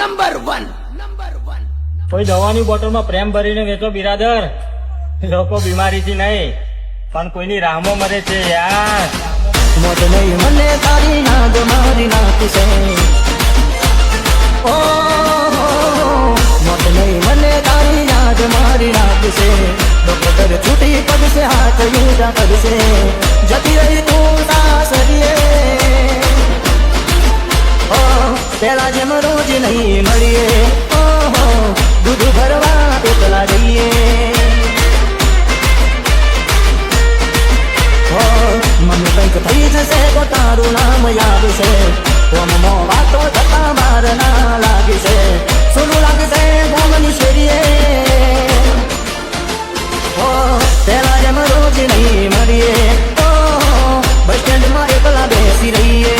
Number 1 કોઈ દવાની બોટલમાં પ્રેમ ભરીને વેચો બિરાદર. લોકો બીમારીથી નહીં પણ કોઈની રાહમાં મરે છે યાર. મોત નહીં મને તારી નાદ મારી નાખશે. ઓ મોત નહીં મને તારી યાદ મારી નાખશે. ડોક્ટર છૂટી પડશે હાથ યુજા કરશે. જતી રહી તું સાસરીએ. ઓ પેલા જેમ રોજ નહીં મળીએ. ઓહો દૂધ ભરવા એકલા જઈએ. મને કંઈક થઈ જશે તો તારું નામ યાદ છે. ગોમનો વાતો થતા માર ના લાગશે. સોનું લાગશે ગોમની શેરીએ. પેલા જેમ રોજ નહીં મળીએ. બસ સ્ટેન્ડમાં એકલા બેસી રહીએ.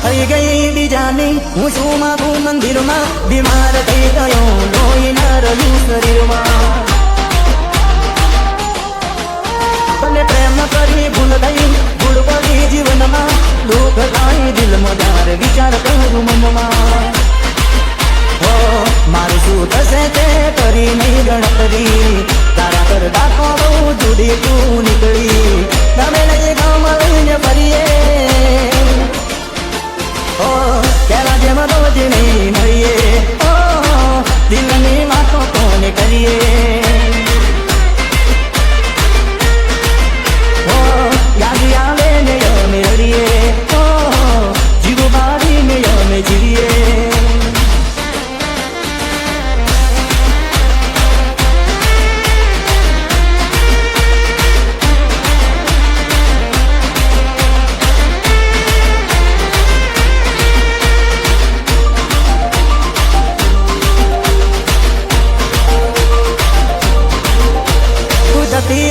થઈ ગઈ બીજાની હું છું મારું મંદિરમાં. બીમાર થઈ ગયો લોહી ના રહ્યું શરીરમાં. તને પ્રેમ કરી ભૂલ થઈ ભૂલ પડી જીવનમાં. દુઃખ થાય દિલમાં જ્યારે વિચાર કરું મનમાં. મારું શું થશે તે કરી નહીં ગણતરી. તારા કરતા તો બહુ જુદી તું નીકળી. તમે નહીં ગામ લઈને ફરીએ. પેલા જેમ રોજ નહીં મળીએ. દિલની વાતો કોને કરીએ. યાદ આવે ને અમે રડીએ. જીવ બાળીને અમે જીવીએ.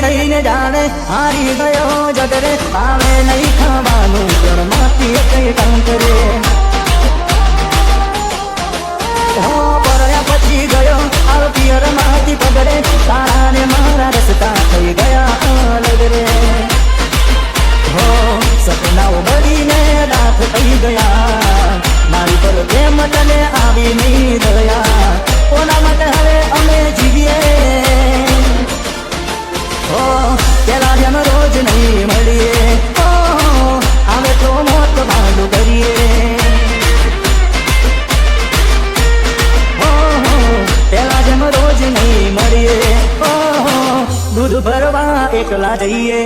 રહીને જાણે હારી ગયો જગરે. આવે નહીં ખાવાનું ઘરમાંથી કઈ કામ કરે. પરયા પછી ગયો આવ પિયર માંથી પગડે. તારા ને મારા રસ્તા થઈ ગયા અલગ રે. સપનાઓ બળીને રાત થઈ ગયા. મારી પર પ્રેમ તને આવી નહીં દયા. કોના માટે હવે અમે જીવીએ. પેલા જેમ રોજ નહીં મળીએ. આવે તો મોત ભાડું કરીએ. પેલા જેમ રોજ નહીં મળીએ. દૂધ ભરવા એકલા જઈએ.